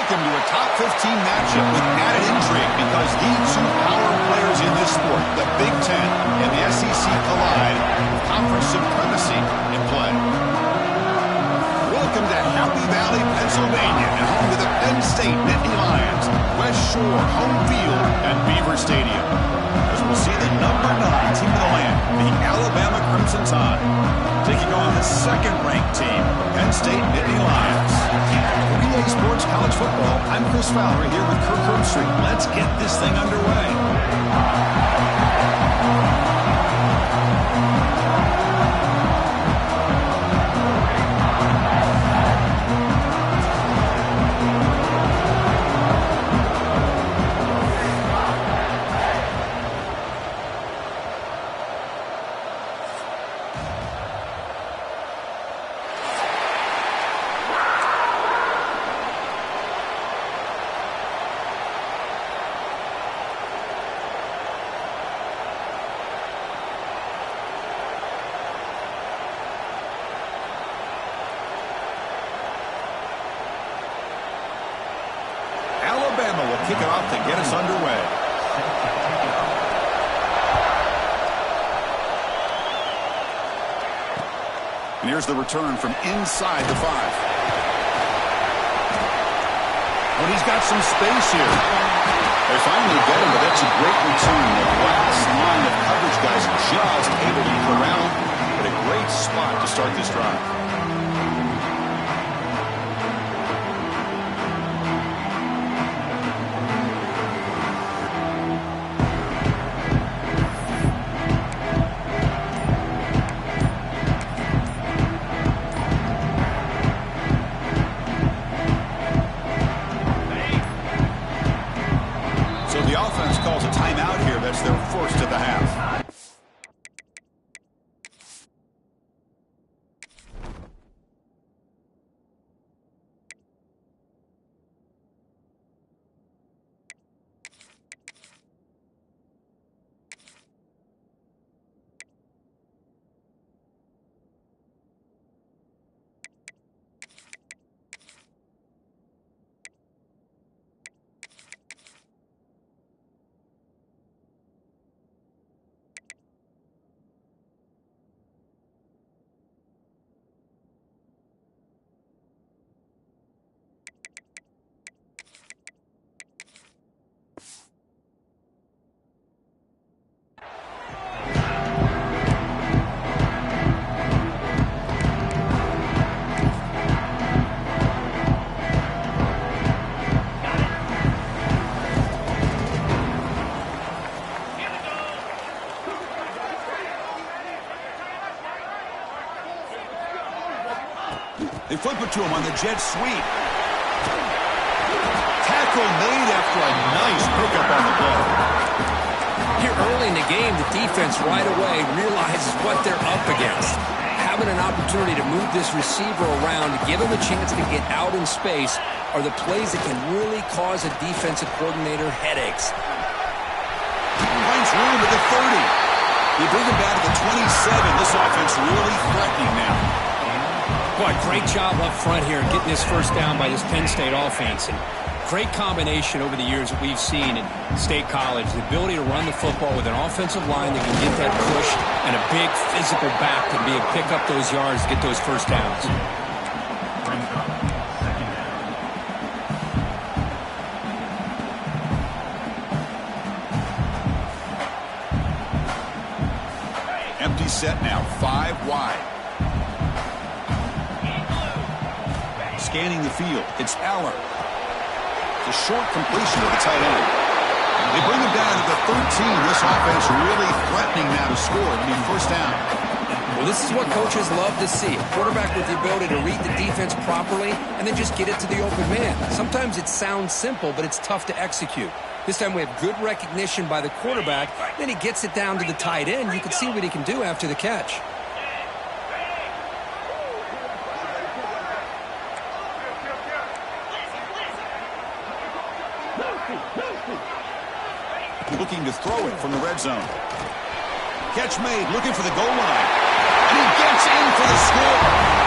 Welcome to a top 15 matchup with added intrigue because the two power players in this sport, the Big Ten and the SEC, collide with conference supremacy in play. Welcome to Happy Valley, Pennsylvania, and home to the Penn State Nittany Lions, West Shore home field at Beaver Stadium. As we'll see the number 9 team of the land, the Alabama Crimson Tide, taking on the second-ranked team, Penn State Nittany Lions. For BA Sports College Football, I'm Chris Fowler here with Kirk Herbstreit. Let's get this thing underway. Alabama will kick it off to get us underway. And here's the return from inside the 5. Well, he's got some space here. They finally get him, but that's a great return. The last line of coverage guys just able to get around, but a great spot to start this drive. Calls a timeout here. That's their first of the half. They flip it to him on the jet sweep. Tackle made after a nice pickup on the play. Here early in the game, the defense right away realizes what they're up against. Having an opportunity to move this receiver around, to give him a chance to get out in space, are the plays that can really cause a defensive coordinator headaches. Finds room at the 30. They bring him down to the 27. This offense really threatening now. Boy, great job up front here getting this first down by this Penn State offense. And great combination over the years that we've seen in State College. The ability to run the football with an offensive line that can get that push and a big physical back to be able to pick up those yards, get those first downs. Empty set now, 5 wide. Scanning the field, it's Aller. It's a short completion to the tight end. They bring him down to the 13. This offense really threatening now to score. It'll be first down. Well, this is what coaches love to see. A quarterback with the ability to read the defense properly and then just get it to the open man. Sometimes it sounds simple, but it's tough to execute. This time we have good recognition by the quarterback. Then he gets it down to the tight end. You can see what he can do after the catch. Looking to throw it from the red zone. Catch made, looking for the goal line. And he gets in for the score.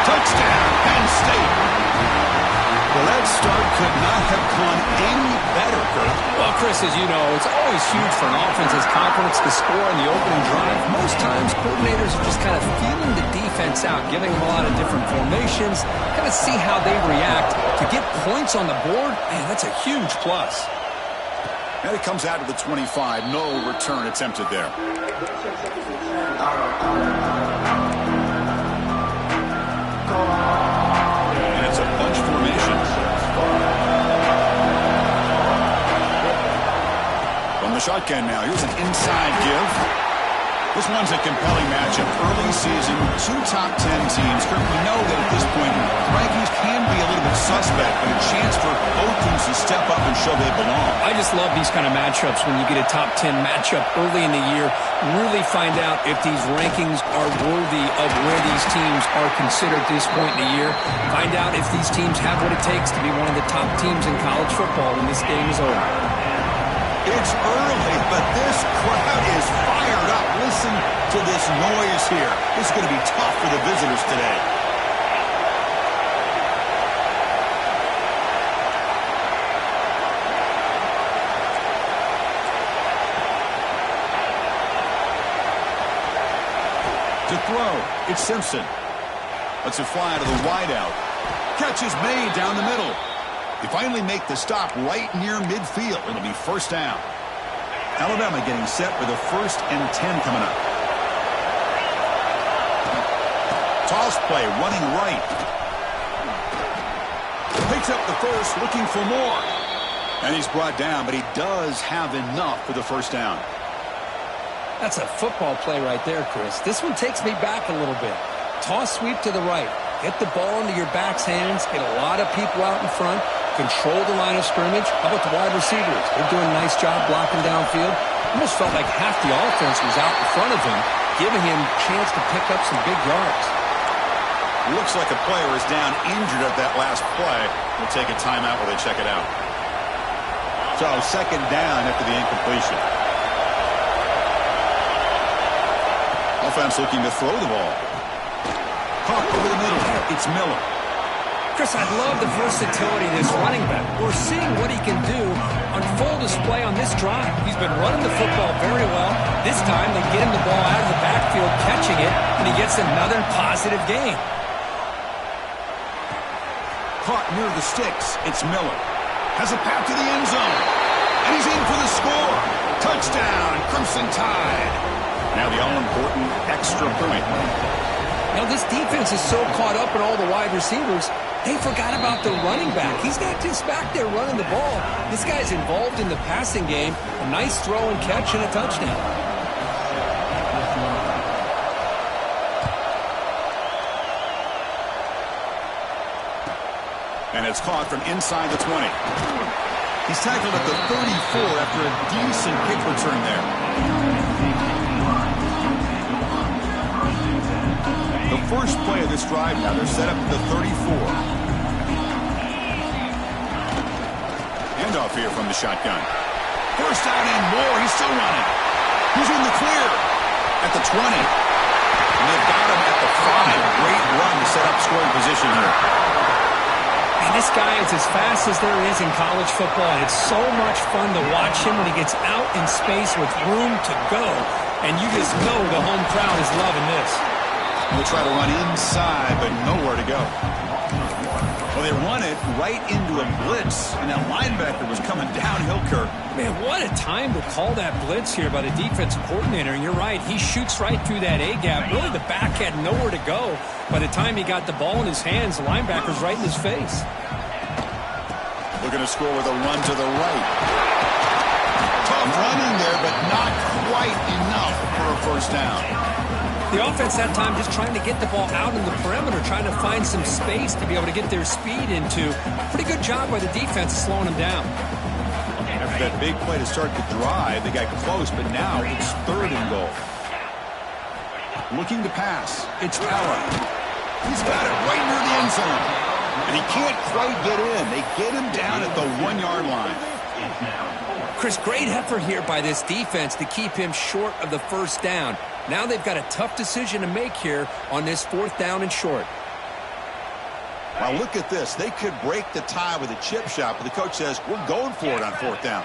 Touchdown, Penn State. Well, that start could not have gone any better, Kurt. Well, Chris, as you know, it's always huge for an offense's confidence to score in the opening drive. Most times, coordinators are just kind of feeling the defense out, giving them a lot of different formations, kind of see how they react. To get points on the board, man, that's a huge plus. And it comes out to the 25. No return attempted there. And it's a bunch formation. From the shotgun now. Here's an inside give. This one's a compelling matchup. Early season, two top 10 teams. Kurt, we know that at this point, rankings can be a little bit suspect, but a chance for both teams to step up and show they belong. I just love these kind of matchups when you get a top 10 matchup early in the year. Really find out if these rankings are worthy of where these teams are considered at this point in the year. Find out if these teams have what it takes to be one of the top teams in college football when this game is over. It's early, but this crowd is fired up. Listen to this noise here. This is going to be tough for the visitors today. To throw, it's Simpson. Lets it fly to the wideout. Catch is made down the middle. They finally make the stop right near midfield. It'll be first down. Alabama getting set for the 1st and 10 coming up. Toss play running right. Picks up the first, looking for more. And he's brought down, but he does have enough for the first down. That's a football play right there, Chris. This one takes me back a little bit. Toss sweep to the right. Get the ball into your back's hands. Get a lot of people out in front. Control the line of scrimmage. How about the wide receivers? They're doing a nice job blocking downfield. Almost felt like half the offense was out in front of him, giving him a chance to pick up some big yards. Looks like a player is down injured at that last play. We'll take a timeout while they check it out. So second down after the incompletion. Offense looking to throw the ball. Caught over the middle. It's Miller. Chris, I love the versatility of this running back. We're seeing what he can do on full display on this drive. He's been running the football very well. This time, they get him the ball out of the backfield, catching it, and he gets another positive gain. Caught near the sticks. It's Miller. Has a path to the end zone. And he's in for the score. Touchdown, Crimson Tide. Now the all-important extra point. Now, this defense is so caught up in all the wide receivers, they forgot about the running back. He's not just back there running the ball. This guy's involved in the passing game. A nice throw and catch and a touchdown. And it's caught from inside the 20. He's tackled at the 34 after a decent kick return there. The first play of this drive now, they're set up at the 34. Handoff here from the shotgun. First down and more. He's still running. He's in the clear at the 20. And they've got him at the 5. Great run to set up scoring position here. And this guy is as fast as there is in college football. And it's so much fun to watch him when he gets out in space with room to go. And you just know the home crowd is loving this. They'll try to run inside, but nowhere to go. Well, they run it right into a blitz, and that linebacker was coming downhill, Kirk. Man, what a time to call that blitz here by the defensive coordinator. And you're right, he shoots right through that A-gap. Really, the back had nowhere to go. By the time he got the ball in his hands, the linebacker's right in his face. Looking to score with a run to the right. Tough running there, but not quite enough for a first down. The offense that time just trying to get the ball out in the perimeter, trying to find some space to be able to get their speed into. Pretty good job by the defense slowing them down. After that big play to start the drive, they got close, but now it's 3rd and goal. Looking to pass. It's Allen. He's got it right near the end zone. And he can't quite get in. They get him down at the 1-yard line. Chris, great effort here by this defense to keep him short of the first down. Now they've got a tough decision to make here on this 4th down and short. Well, look at this. They could break the tie with a chip shot, but the coach says, we're going for it on 4th down.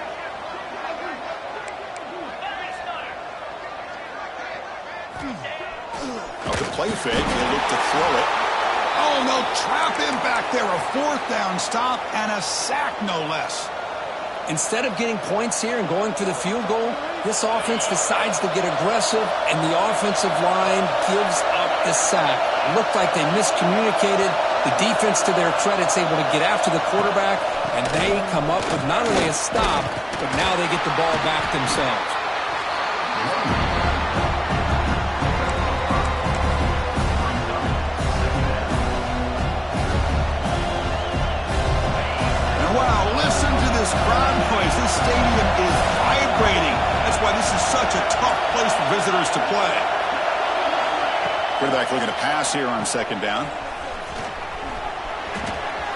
Up the play fake. They'll look to throw it. Oh, no, trap him back there. A 4th down stop and a sack, no less. Instead of getting points here and going for the field goal, this offense decides to get aggressive, and the offensive line gives up the sack. It looked like they miscommunicated. The defense, to their credit, is able to get after the quarterback, and they come up with not only a stop, but now they get the ball back themselves. And wow, listen to this crowd noise. This stadium is vibrating. That's why this is such a tough place for visitors to play. Quarterback looking to pass here on 2nd down.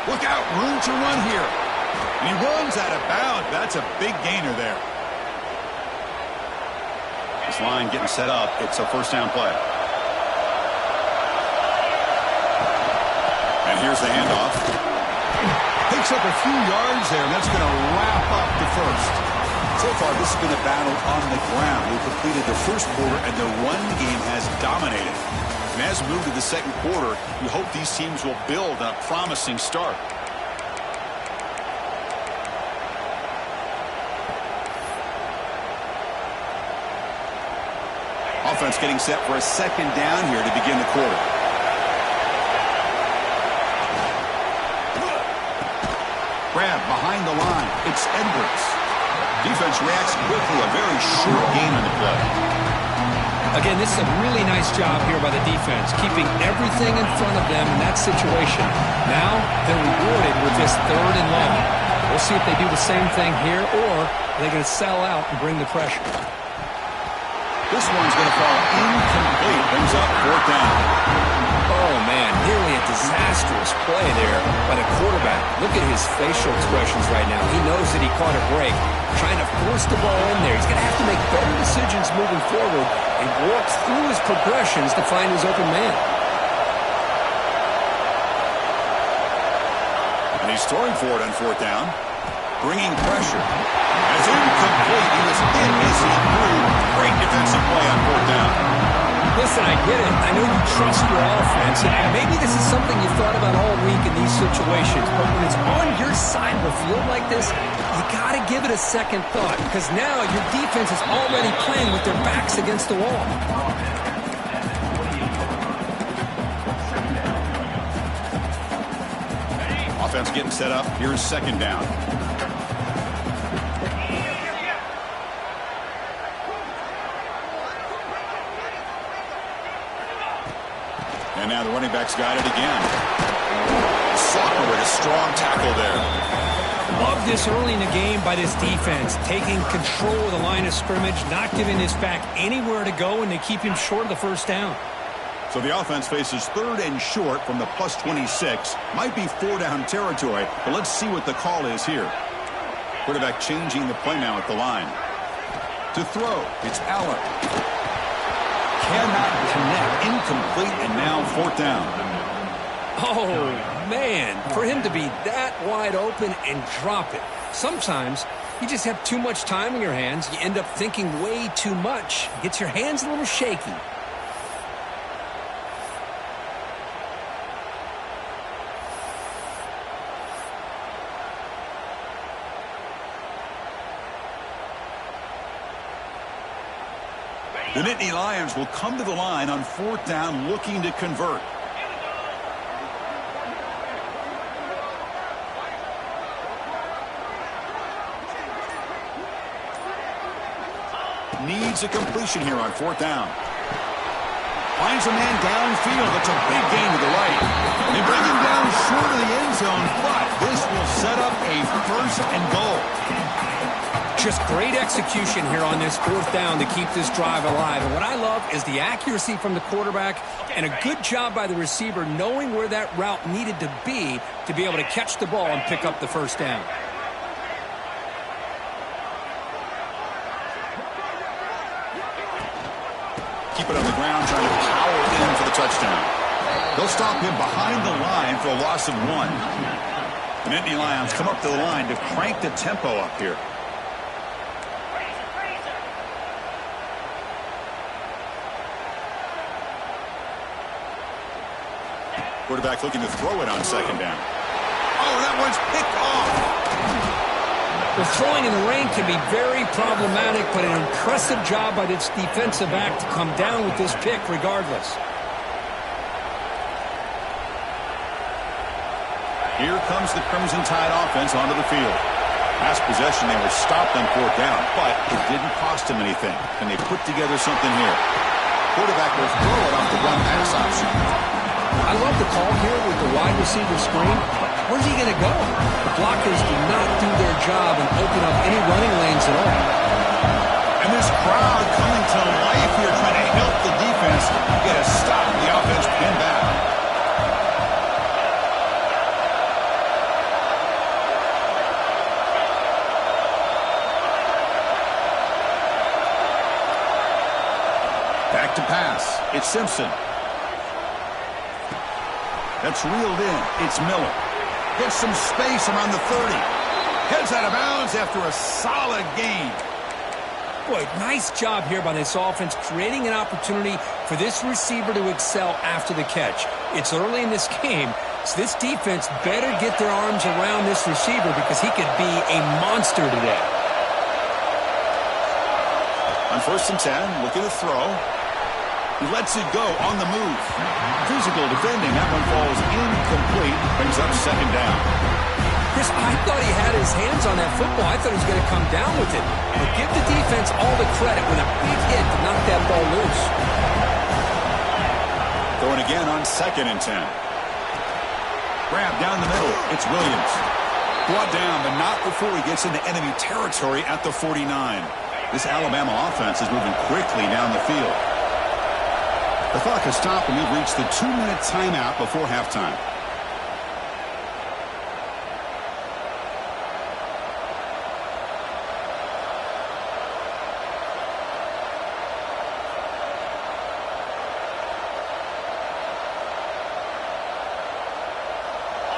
Look out, room to run here. And he runs out of bounds. That's a big gainer there. This line getting set up. It's a 1st down play. And here's the handoff. Picks up a few yards there, and that's going to wrap up the 1st. So far, this has been a battle on the ground. We've completed the 1st quarter, and the run game has dominated. And as we move to the 2nd quarter, we hope these teams will build on a promising start. Offense getting set for a 2nd down here to begin the quarter. Grab behind the line. It's Edwards. Defense reacts quickly. A very short gain on the play. Again, this is a really nice job here by the defense, keeping everything in front of them in that situation. Now they're rewarded with this 3rd and long. We'll see if they do the same thing here, or are they going to sell out and bring the pressure. This one's going to fall incomplete. Brings up 4th down. Oh, man, nearly a disastrous play there by the quarterback. Look at his facial expressions right now. He knows that he caught a break, trying to force the ball in there. He's going to have to make better decisions moving forward and work through his progressions to find his open man. And he's throwing for it on 4th down. Bringing pressure. As incomplete, he was in as he threw. Great defensive play on 4th down. Listen, I get it. I know you trust your offense, and maybe this is something you thought about all week in these situations, but when it's on your side of the field like this, you got to give it a second thought, because now your defense is already playing with their backs against the wall. Offense getting set up. Here's 2nd down. And now the running back's got it again. Socker with a strong tackle there. Love this early in the game by this defense, taking control of the line of scrimmage, not giving this back anywhere to go, and they keep him short of the 1st down. So the offense faces 3rd and short from the plus 26. Might be 4-down territory, but let's see what the call is here. Quarterback changing the play now at the line. To throw, it's Allen. Cannot connect, incomplete, and now 4th down. Oh, man, for him to be that wide open and drop it. Sometimes you just have too much time in your hands. You end up thinking way too much. Gets your hands a little shaky. The Nittany Lions will come to the line on 4th down looking to convert. Needs a completion here on 4th down. Finds a man downfield. It's a big gain to the right. They bring him down short of the end zone, but this will set up a 1st and goal. Just great execution here on this 4th down to keep this drive alive. And what I love is the accuracy from the quarterback and a good job by the receiver knowing where that route needed to be able to catch the ball and pick up the 1st down. Keep it on the ground, trying to power in for the touchdown. They'll stop him behind the line for a loss of 1. The Nittany Lions come up to the line to crank the tempo up here. Quarterback looking to throw it on second down. Oh, that one's picked off. The throwing in the rain can be very problematic, but an impressive job by this defensive back to come down with this pick regardless. Here comes the Crimson Tide offense onto the field. Last possession, they were stopped on 4th down, but it didn't cost them anything. And they put together something here. Quarterback will throw it off the run-pass option. I love the call here with the wide receiver screen. Where's he going to go? The blockers do not do their job and open up any running lanes at all. And this crowd coming to life here, trying to help the defense get a stop. The offense pinned back. Back to pass. It's Simpson. That's reeled in. It's Miller. Gets some space around the 30. Heads out of bounds after a solid gain. Boy, nice job here by this offense, creating an opportunity for this receiver to excel after the catch. It's early in this game, so this defense better get their arms around this receiver because he could be a monster today. On 1st and 10, looking to throw. He lets it go on the move. Physical defending. That one falls incomplete. Brings up 2nd down. Chris, I thought he had his hands on that football. I thought he was going to come down with it. But give the defense all the credit with a big hit to knock that ball loose. Throwing again on 2nd and 10. Grab down the middle. It's Williams. Brought down, but not before he gets into enemy territory at the 49. This Alabama offense is moving quickly down the field. The clock has stopped, and we've reached the 2-minute timeout before halftime.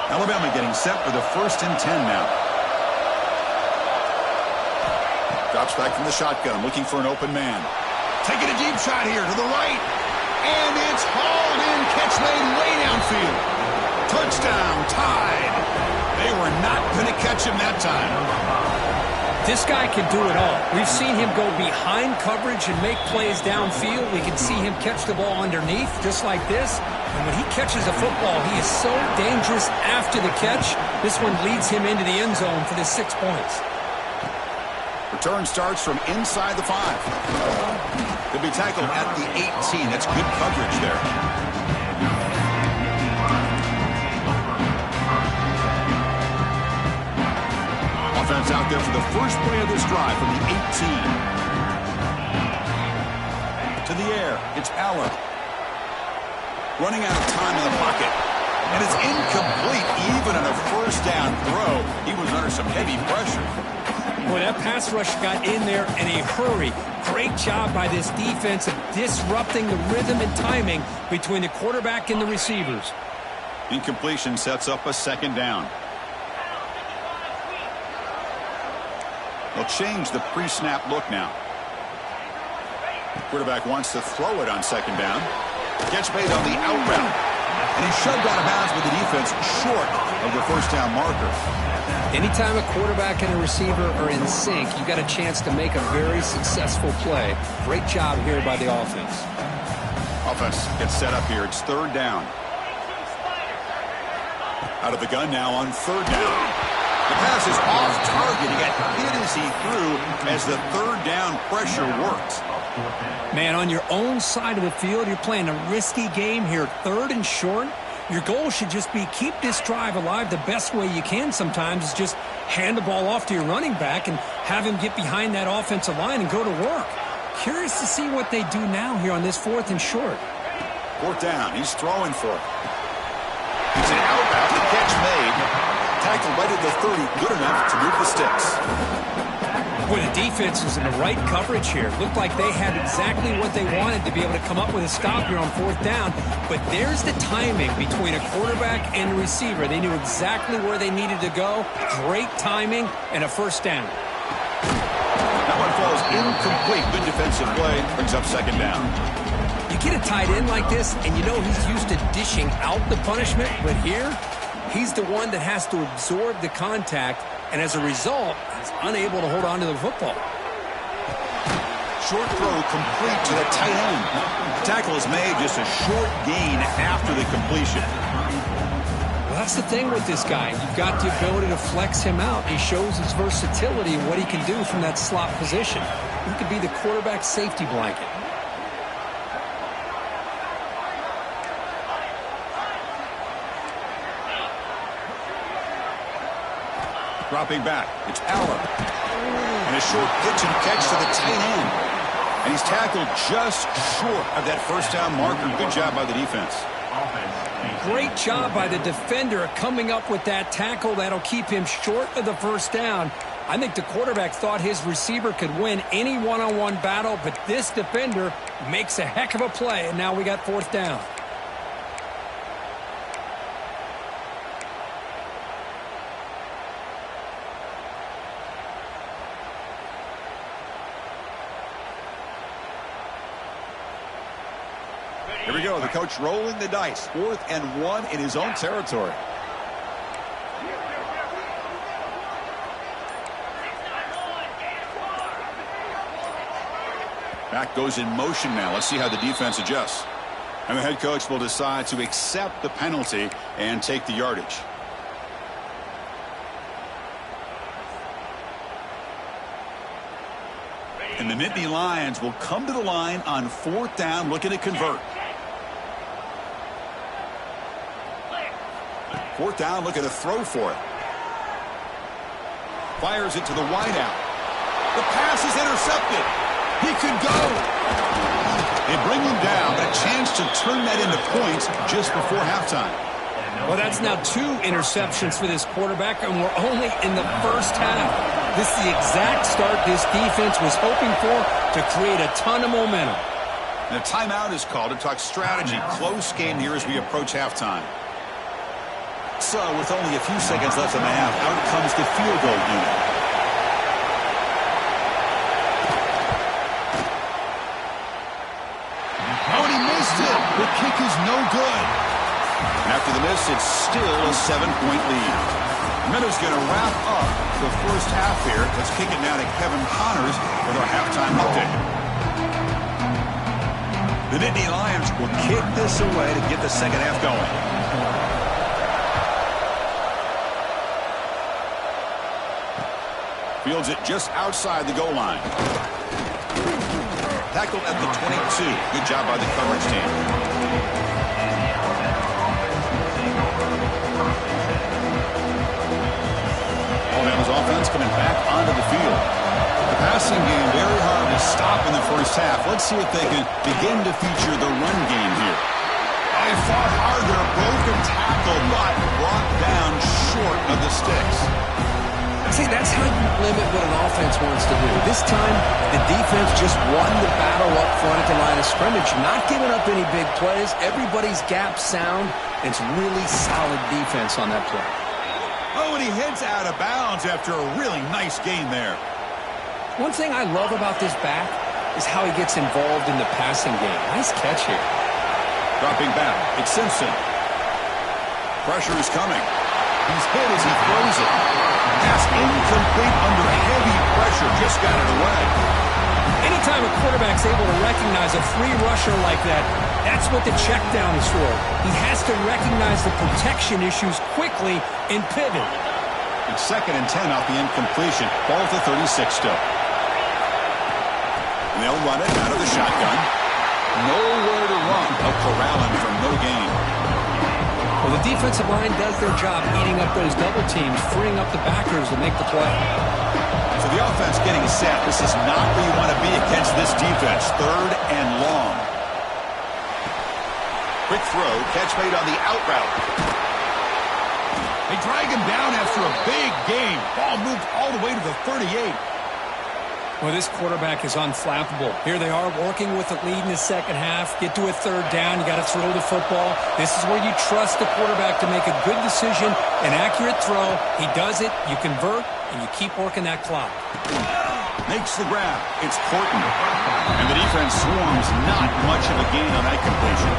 Alabama getting set for the 1st and 10 now. Drops back from the shotgun, looking for an open man. Taking a deep shot here to the right. And it's hauled in, catch made way downfield. Touchdown, Tide. They were not going to catch him that time. This guy can do it all. We've seen him go behind coverage and make plays downfield. We can see him catch the ball underneath, just like this. And when he catches a football, he is so dangerous after the catch. This one leads him into the end zone for the 6 points. Return starts from inside the 5. They'll be tackled at the 18. That's good coverage there. Offense out there for the first play of this drive from the 18. To the air, it's Allen. Running out of time in the pocket. And it's incomplete even on a 1st down throw. He was under some heavy pressure. Boy, that pass rush got in there in a hurry. Great job by this defense of disrupting the rhythm and timing between the quarterback and the receivers. Incompletion sets up a 2nd down. They'll change the pre-snap look now. Quarterback wants to throw it on 2nd down. Catch made on the out route. And he's shoved out of bounds with the defense short of the 1st down marker. Anytime a quarterback and a receiver are in sync, you got a chance to make a very successful play. Great job here by the offense. Offense gets set up here. It's 3rd down. Out of the gun now on 3rd down. The pass is off target. He got hit as he threw as the 3rd down pressure worked. Man, on your own side of the field, you're playing a risky game here. 3rd and short. Your goal should just be keep this drive alive the best way you can sometimes is just hand the ball off to your running back and have him get behind that offensive line and go to work. Curious to see what they do now here on this 4th and short. 4th down. He's throwing for it. He's an out route. The catch made. Tackled right at the 30. Good enough to move the sticks. Boy, the defense is in the right coverage here. Looked like they had exactly what they wanted to be able to come up with a stop here on 4th down. But there's the timing between a quarterback and a receiver. They knew exactly where they needed to go. Great timing and a 1st down. That one falls incomplete. Good defensive play. Brings up 2nd down. You get a tight end like this, and you know he's used to dishing out the punishment. But here, he's the one that has to absorb the contact. And as a result, he's unable to hold on to the football. Short throw complete to the tight end. The tackle is made, just a short gain after the completion. Well, that's the thing with this guy. You've got the ability to flex him out. He shows his versatility and what he can do from that slot position. He could be the quarterback safety blanket. Dropping back, it's Allen. And a short pitch and catch to the tight end. And he's tackled just short of that 1st down marker. Good job by the defense. Great job by the defender coming up with that tackle that'll keep him short of the 1st down. I think the quarterback thought his receiver could win any one-on-one battle, but this defender makes a heck of a play, and now we got 4th down. Here we go. The coach rolling the dice. 4th and 1 in his own territory. Back goes in motion now. Let's see how the defense adjusts. And the head coach will decide to accept the penalty and take the yardage. And the Nittany Lions will come to the line on 4th down, looking to convert. 4th down, looking to throw for it. Fires it to the wideout. The pass is intercepted. He could go. They bring him down, but a chance to turn that into points just before halftime. Well, that's now 2 interceptions for this quarterback, and we're only in the 1st half. This is the exact start this defense was hoping for to create a ton of momentum. And a timeout is called to talk strategy. Close game here as we approach halftime. So, with only a few seconds left in the half, out comes the field goal unit. Oh, and he missed it. The kick is no good. And after the miss, it's still a 7-point lead. Meadow's going to wrap up the 1st half here. Let's kick it now to Kevin Connors with our halftime update. The Nittany Lions will kick this away to get the 2nd half going. Fields it just outside the goal line. Tackled at the 22. Good job by the coverage team. Alabama's offense coming back onto the field. The passing game very hard to stop in the 1st half. Let's see if they can begin to feature the run game here. They fought harder, broken tackle, but brought down short of the sticks. See, that's how you limit what an offense wants to do. This time, the defense just won the battle up front at the line of scrimmage, not giving up any big plays. Everybody's gap sound. It's really solid defense on that play. Oh, and he heads out of bounds after a really nice gain there. One thing I love about this back is how he gets involved in the passing game. Nice catch here. Dropping back, it's Simpson. Pressure is coming. He's hit as he throws it. Pass incomplete under heavy pressure. Just got it away. Anytime a quarterback's able to recognize a free rusher like that, that's what the check down is for. He has to recognize the protection issues quickly and pivot. It's 2nd and 10 off the incompletion. Ball at the 36 still. And they'll run it out of the shotgun. Nowhere to run. They'll corral him from no gain. Well, the defensive line does their job eating up those double teams, freeing up the backers to make the play. So the offense getting set. This is not where you want to be against this defense. 3rd and long. Quick throw. Catch made on the out route. They drag him down after a big game. Ball moved all the way to the 38. Well, this quarterback is unflappable. Here they are working with the lead in the second half. Get to a third down. You got to throw the football. This is where you trust the quarterback to make a good decision, an accurate throw. He does it. You convert, and you keep working that clock. Makes the grab. It's Horton. And the defense swarms. Not much of a gain on that completion.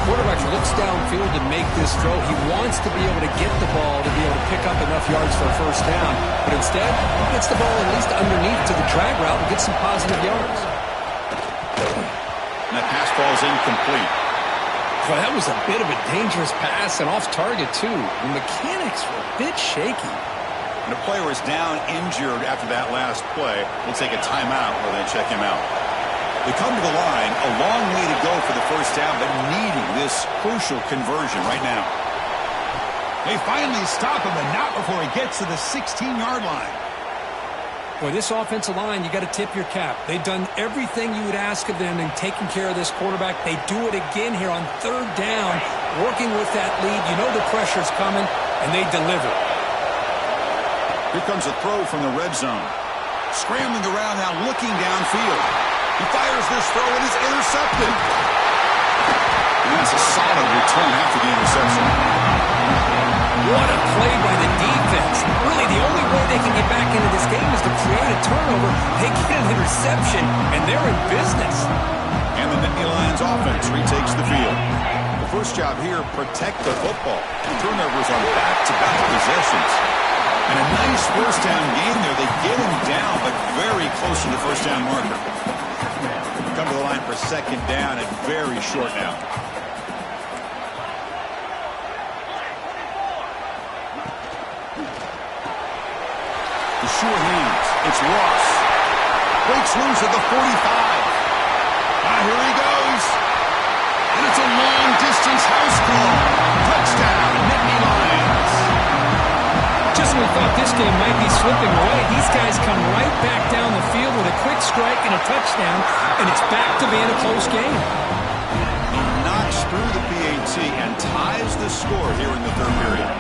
Quarterback looks downfield to make this throw. He wants to be able to get the ball to be able to pick up enough yards for a first down. But instead, he gets the ball at least underneath to the drag route and gets some positive yards. And that pass ball is incomplete. Well, that was a bit of a dangerous pass and off target, too. The mechanics were a bit shaky. And the player is down injured after that last play. We'll take a timeout while they check him out. They come to the line, a long way to go for the first down, but needing this crucial conversion right now. They finally stop him, but not before he gets to the 16-yard line. Boy, this offensive line, you got to tip your cap. They've done everything you would ask of them in taking care of this quarterback. They do it again here on third down, working with that lead. You know the pressure's coming, and they deliver. Here comes a throw from the red zone. Scrambling around now, looking downfield. He fires this throw and is intercepted. And that's a solid return after the interception. What a play by the defense. Really, the only way they can get back into this game is to create a turnover. They get an interception, and they're in business. And the Nittany Lions offense retakes the field. The first job here, protect the football. Turnovers on back-to-back possessions. And a nice first down game there. They get him down, but very close to the first down marker. Come to the line for second down and very short now. The sure hands. It's Ross. Breaks loose at the 45. Here he goes. And it's a long-distance house call. Touchdown, Nittany Lions. Just when we thought this game might be slipping away, these guys come right back down the field with a quick strike and a touchdown, and it's back to being a close game. He knocks through the PAT and ties the score here in the third period.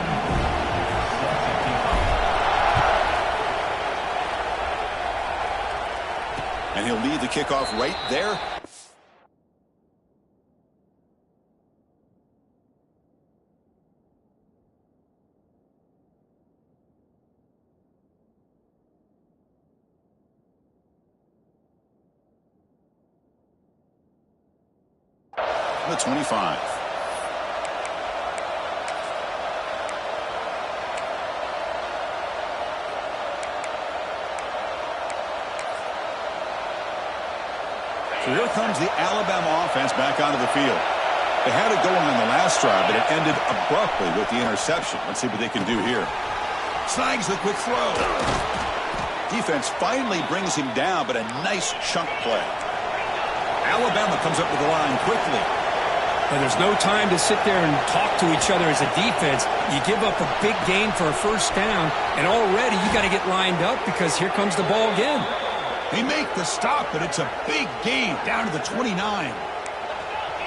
And he'll lead the kickoff right there. The 25. So here comes the Alabama offense back onto the field. They had it going on the last drive, but it ended abruptly with the interception. Let's see what they can do here. Snags the quick throw. Defense finally brings him down, but a nice chunk play. Alabama comes up to the line quickly. And there's no time to sit there and talk to each other as a defense. You give up a big gain for a first down, and already you got to get lined up because here comes the ball again. They make the stop, but it's a big gain down to the 29.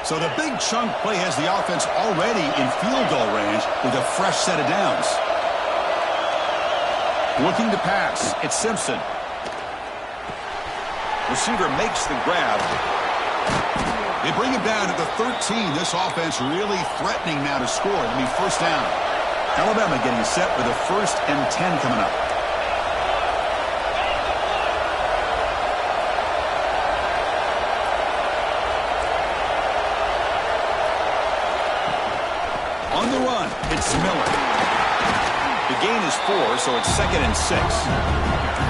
So the big chunk play has the offense already in field goal range with a fresh set of downs. Looking to pass, it's Simpson. Receiver makes the grab. They bring him down to the 13. This offense really threatening now to score. It'll be first down. Alabama getting set for the 1st and 10 coming up. On the run, it's Miller. The gain is 4, so it's 2nd and 6.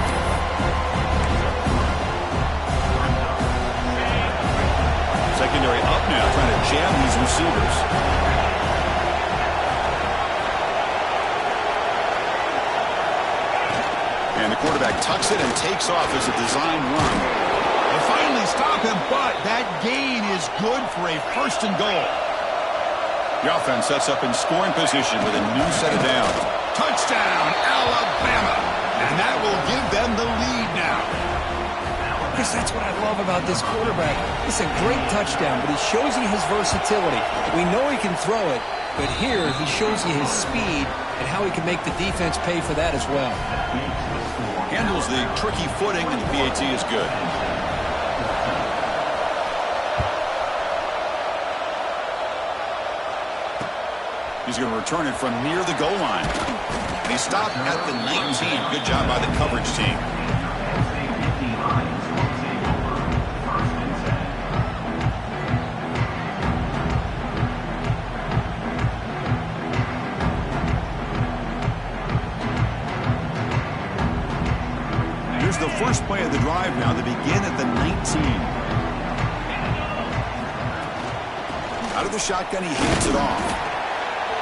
Secondary up now, trying to jam these receivers. And the quarterback tucks it and takes off as a design run. They finally stop him, but that gain is good for a 1st and goal. The offense sets up in scoring position with a new set of downs. Touchdown, Alabama! And that will give them the lead now. Chris, that's what I love about this quarterback. It's a great touchdown, but he shows you his versatility. We know he can throw it, but here he shows you his speed and how he can make the defense pay for that as well. Handles the tricky footing, and the PAT is good. He's going to return it from near the goal line. And he stopped at the 19. Good job by the coverage team. Here's the first play of the drive now. They begin at the 19. Out of the shotgun, he hands it off.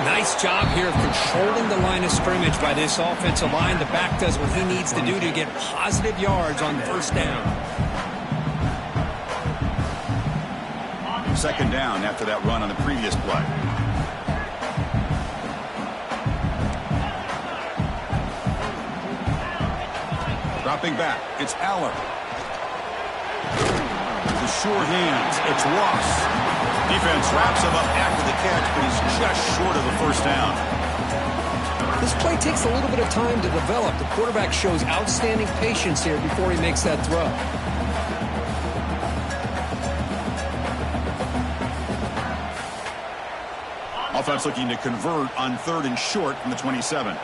Nice job here of controlling the line of scrimmage by this offensive line. The back does what he needs to do to get positive yards on first down. Second down after that run on the previous play. Dropping back, it's Aller. The sure hands, it's Ross. Defense wraps him up after the catch, but he's just short of the first down. This play takes a little bit of time to develop. The quarterback shows outstanding patience here before he makes that throw. Offense looking to convert on 3rd and short from the 27.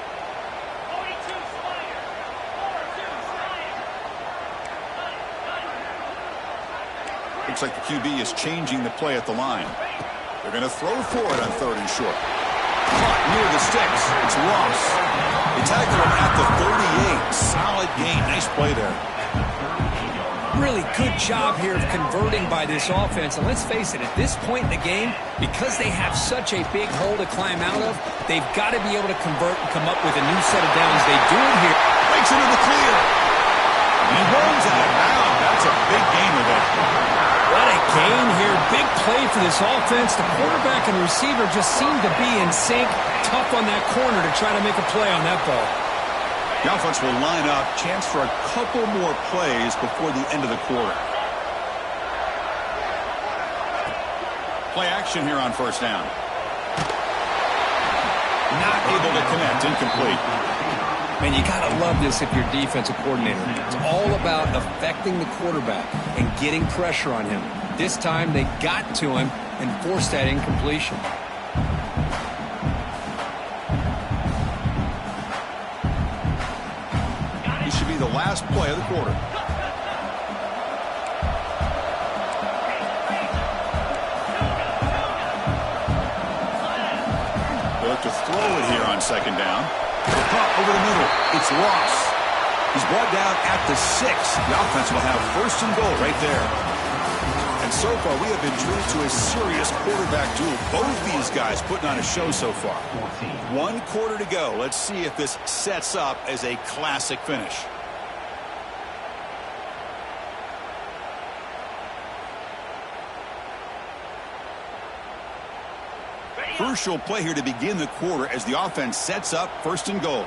Looks like the QB is changing the play at the line. They're going to throw for it on 3rd and short. Caught near the sticks. It's Ross. They tackle him at the 38. Solid gain. Nice play there. Really good job here of converting by this offense. And let's face it, at this point in the game, because they have such a big hole to climb out of, they've got to be able to convert and come up with a new set of downs. They do it here. Breaks into the clear. And he runs out of bounds. That's a big gain of that. What a gain here. Big play for this offense. The quarterback and receiver just seem to be in sync. Tough on that corner to try to make a play on that ball. The offense will line up. Chance for a couple more plays before the end of the quarter. Play action here on first down. Not able to connect. Incomplete. Man, you got to love this if you're a defensive coordinator. It's all about affecting the quarterback and getting pressure on him. This time they got to him and forced that incompletion. This should be the last play of the quarter. They look to throw it here on second down. The pump over the middle. It's Ross. He's brought down at the 6. The offense will have 1st and goal right there. And so far, we have been treated to a serious quarterback duel. Both these guys putting on a show so far. 1 quarter to go. Let's see if this sets up as a classic finish. Crucial play here to begin the quarter as the offense sets up 1st and goal.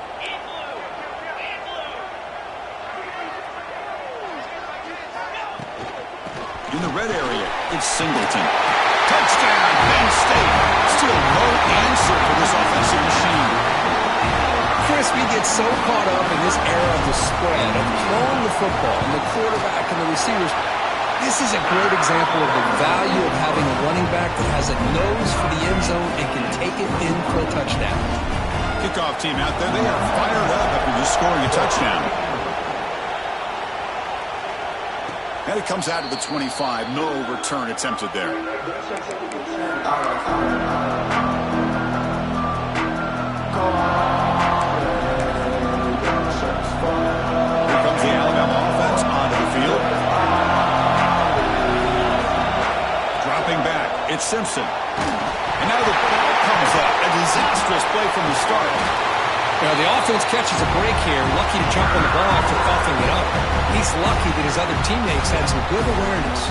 In the red area, it's Singleton. Touchdown, Penn State. Still no answer for this offensive machine. Chris, we get so caught up in this era of the spread, of throwing the football, and the quarterback and the receivers. This is a great example of the value of having a running back that has a nose for the end zone and can take it in for a touchdown. Kickoff team out there, they are fired up after just scoring a touchdown. And it comes out of the 25. No return attempted there. Here comes the Alabama offense onto the field. Back, it's Simpson. And now the ball comes up. A disastrous play from the start. Now the offense catches a break here. Lucky to jump on the ball after coughing it up. He's lucky that his other teammates had some good awareness.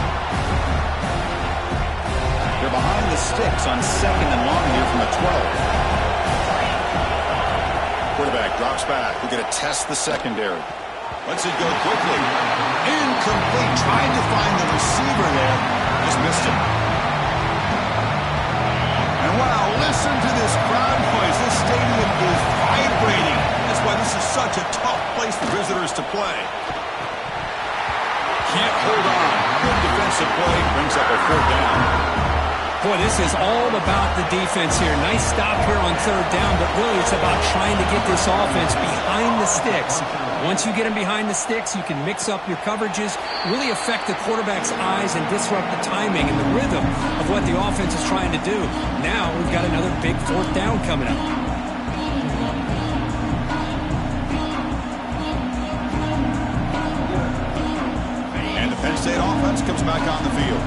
They're behind the sticks on 2nd and long here from the 12. Quarterback drops back. We're going to test the secondary. Lets it go quickly. Incomplete. Trying to find the receiver there. Just missed him. And wow, Listen to this crowd noise. This stadium is vibrating. That's why this is such a tough place for visitors to play. Can't hold on. Good defensive play brings up a 4th down. Boy, this is all about the defense here. Nice stop here on 3rd down, but really it's about trying to get this offense behind the sticks. Once you get them behind the sticks, you can mix up your coverages, really affect the quarterback's eyes and disrupt the timing and the rhythm of what the offense is trying to do. Now we've got another big 4th down coming up. And the Penn State offense comes back on the field.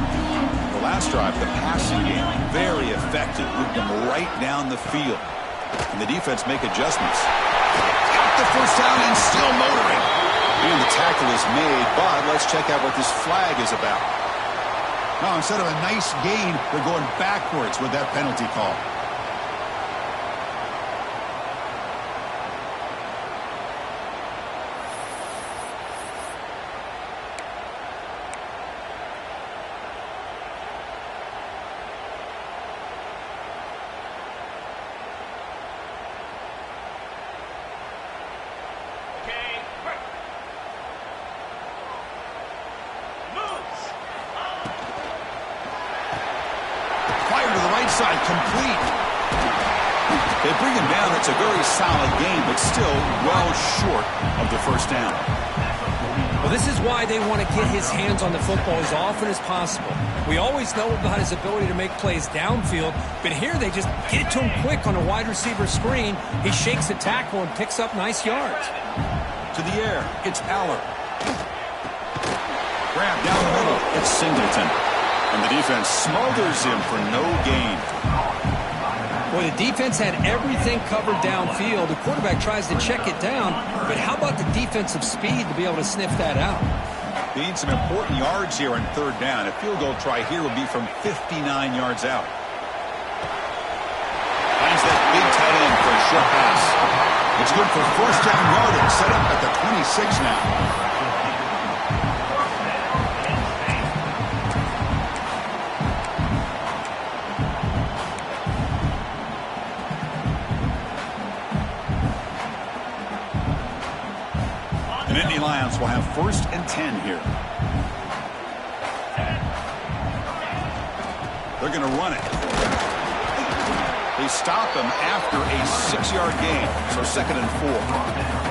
Last drive, the passing game, very effective. Moved them right down the field. And the defense make adjustments. Got the 1st down and still motoring. And the tackle is made, but let's check out what this flag is about. Now, instead of a nice gain, they're going backwards with that penalty call. Side complete. They bring him down. It's a very solid game, but still well short of the 1st down. Well, this is why they want to get his hands on the football as often as possible. We always know about his ability to make plays downfield, but here they just get it to him quick on a wide receiver screen. He shakes the tackle and picks up nice yards. To the air, it's Aller. Grab down the middle, it's Singleton. And the defense smothers him for no gain. Boy, the defense had everything covered downfield. The quarterback tries to check it down, but how about the defensive speed to be able to sniff that out? They need some important yards here on 3rd down. A field goal try here would be from 59 yards out. Finds that big tight end for a short pass. It's good for 1st down yardage. Set up at the 26 now. Lions will have 1st and 10 here. They're going to run it. They stop him after a 6-yard gain, so 2nd and 4.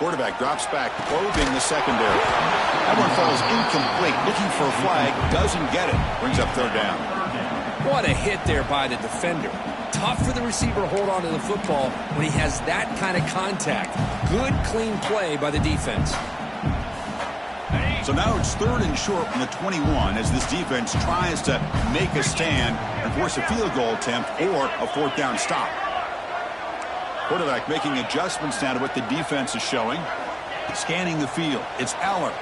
Quarterback drops back, probing the secondary. That one falls incomplete. Looking for a flag, doesn't get it. Brings up 3rd down. What a hit there by the defender. Tough for the receiver to hold on to the football when he has that kind of contact. Good, clean play by the defense. So now it's 3rd and short from the 21 as this defense tries to make a stand and force a field goal attempt or a 4th down stop. Quarterback making adjustments now to what the defense is showing. Scanning the field. It's Aller.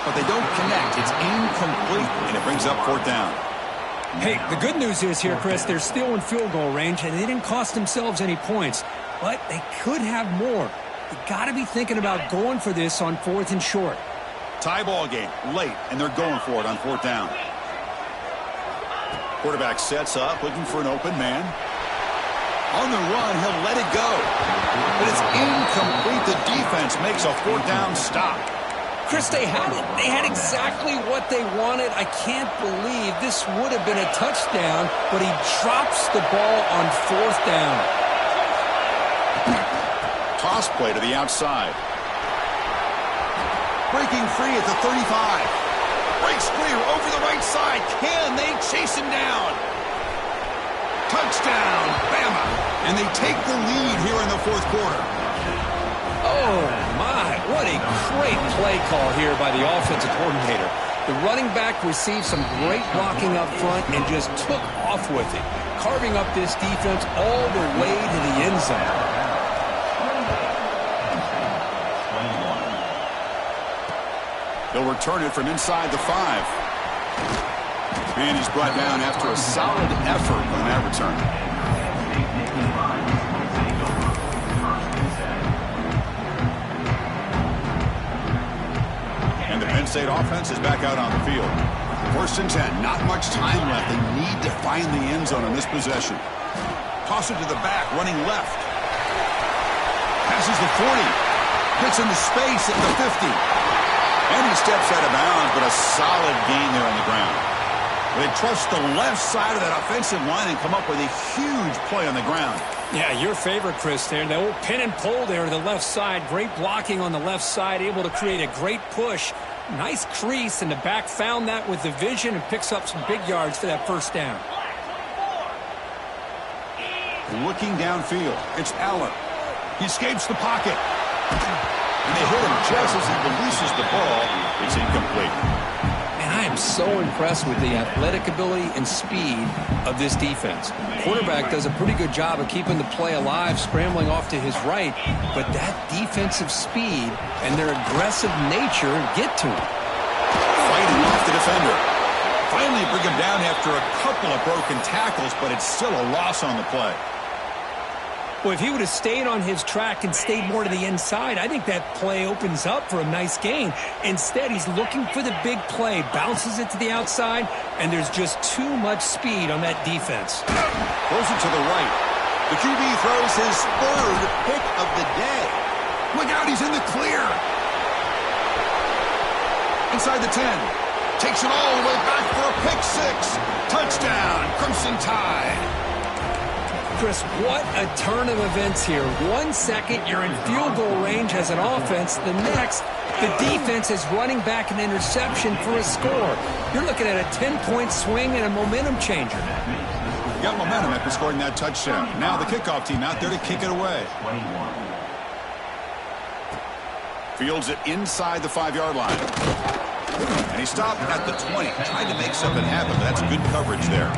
But they don't connect. It's incomplete, and it brings up 4th down. Hey, the good news is here, Chris, they're still in field goal range, and they didn't cost themselves any points. But they could have more. You got to be thinking about going for this on 4th and short. Tie ball game, late, and they're going for it on 4th down. Quarterback sets up, looking for an open man. On the run, he'll let it go. But it's incomplete. The defense makes a 4th down stop. Chris, they had it. They had exactly what they wanted. I can't believe this would have been a touchdown, but he drops the ball on 4th down. Toss play to the outside. Breaking free at the 35. Breaks clear over the right side. Can they chase him down? Touchdown, BAMA. And they take the lead here in the fourth quarter. Oh, my. What a great play call here by the offensive coordinator. The running back received some great blocking up front and just took off with it, carving up this defense all the way to the end zone. They'll return it from inside the 5. And he's brought down after a solid effort on that return. And the Penn State offense is back out on the field. 1st and 10, not much time left. They need to find the end zone on this possession. Toss it to the back, running left. Passes the 40. Gets into space at the 50. And he steps out of bounds, but a solid gain there on the ground. They trust the left side of that offensive line and come up with a huge play on the ground. Yeah, your favorite, Chris, there. The old pin and pull there to the left side. Great blocking on the left side, able to create a great push. Nice crease, and the back found that with the vision and picks up some big yards for that first down. Looking downfield, it's Allen. He escapes the pocket. And they hit him just as he releases the ball. It's incomplete. And I am so impressed with the athletic ability and speed of this defense. Quarterback does a pretty good job of keeping the play alive, scrambling off to his right, but that defensive speed and their aggressive nature get to him. Fighting off the defender. Finally bring him down after a couple of broken tackles, but it's still a loss on the play. Well, if he would have stayed on his track and stayed more to the inside, I think that play opens up for a nice gain. Instead, he's looking for the big play, bounces it to the outside, and there's just too much speed on that defense. Throws it to the right. The QB throws his 3rd pick of the day. Look out, he's in the clear. Inside the 10. Takes it all the way back for a pick 6. Touchdown, Crimson Tide. Chris, what a turn of events here. 1 second, you're in field goal range as an offense. The next, the defense is running back an interception for a score. You're looking at a 10-point swing and a momentum changer. Got momentum after scoring that touchdown. Now the kickoff team out there to kick it away. Fields it inside the 5-yard line. And he stopped at the 20. Tried to make something happen, but that's good coverage there.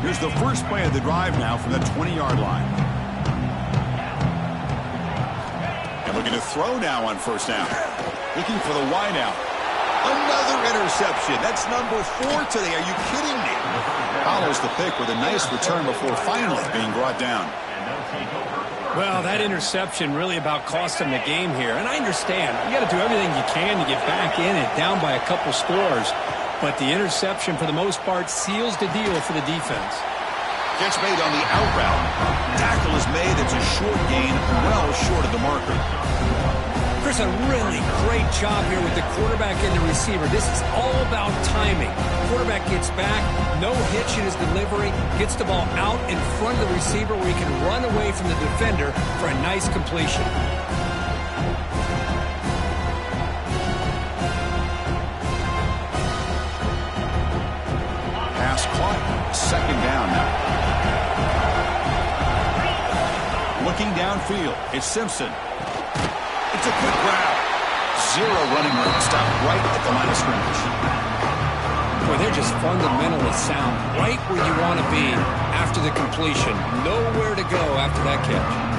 Here's the first play of the drive now from the 20-yard line. And looking to throw now on 1st down. Looking for the wideout. Another interception. That's number 4 today. Are you kidding me? Follows the pick with a nice return before finally being brought down. Well, that interception really about cost him the game here. And I understand. You got to do everything you can to get back in and down by a couple scores. But the interception, for the most part, seals the deal for the defense. Catch made on the out route. Tackle is made. It's a short gain, well short of the marker. Chris, a really great job here with the quarterback and the receiver. This is all about timing. Quarterback gets back, no hitch in his delivery, gets the ball out in front of the receiver where he can run away from the defender for a nice completion. Clock, 2nd down now. Looking downfield, it's Simpson. It's a quick grab. 0 running room. Stopped right at the line of scrimmage. Boy, they're just fundamentally sound. Right where you want to be after the completion. Nowhere to go after that catch.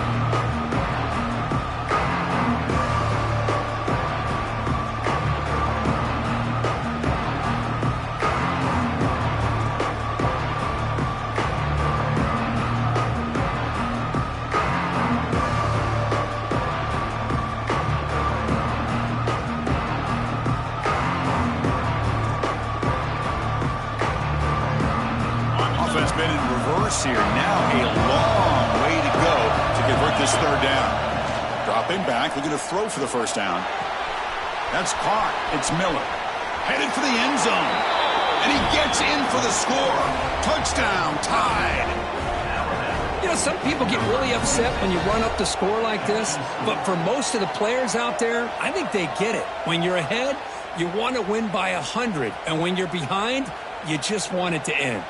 Been in reverse here. Now a long way to go to convert this 3rd down. Dropping back, looking to throw for the 1st down. That's caught. It's Miller. Headed for the end zone. And he gets in for the score. Touchdown, Tide. You know, some people get really upset when you run up the score like this, but for most of the players out there, I think they get it. When you're ahead, you want to win by 100, and when you're behind, you just want it to end.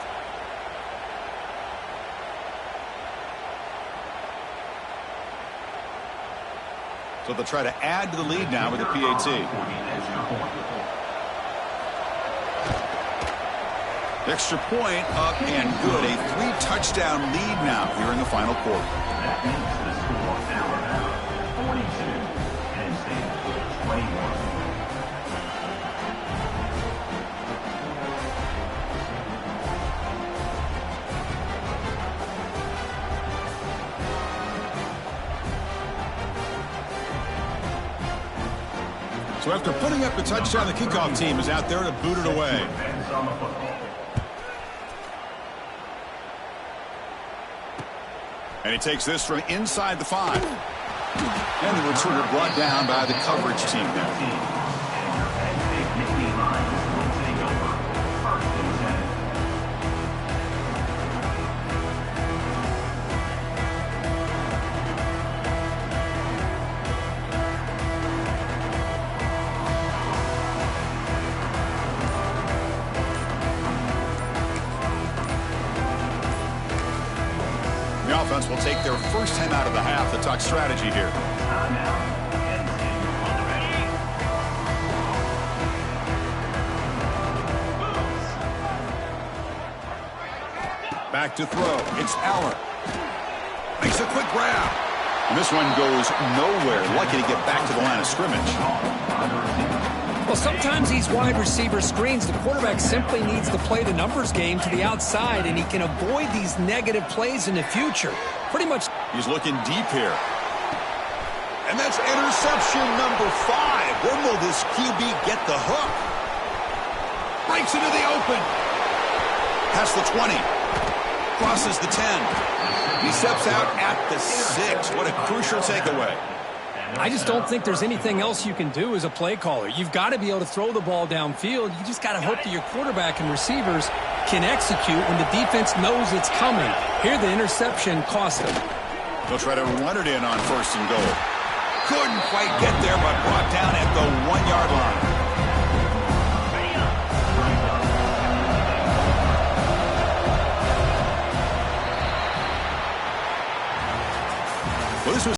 So they'll try to add to the lead now with a PAT. Extra point up and good. A 3-touchdown lead now here in the final quarter. That makes the score Alabama 42, Penn State 21. So after putting up the touchdown, the kickoff team is out there to boot it away. And he takes this from inside the 5. And the returner brought down by the coverage team there. The offense will take their first time out of the half to talk strategy here. Back to throw. It's Allen. Makes a quick grab. And this one goes nowhere. Lucky to get back to the line of scrimmage. Well, sometimes these wide receiver screens, the quarterback simply needs to play the numbers game to the outside, and he can avoid these negative plays in the future. Pretty much. He's looking deep here. And that's interception number 5. When will this QB get the hook? Breaks into the open. Past the 20. Crosses the 10. He steps out at the 6. What a crucial takeaway. I just don't think there's anything else you can do as a play caller. You've got to be able to throw the ball downfield. You just got to hope that your quarterback and receivers can execute when the defense knows it's coming. Here, the interception cost them. They'll try to run it in on 1st and goal. Couldn't quite get there, but brought down at the 1-yard line. Well, this was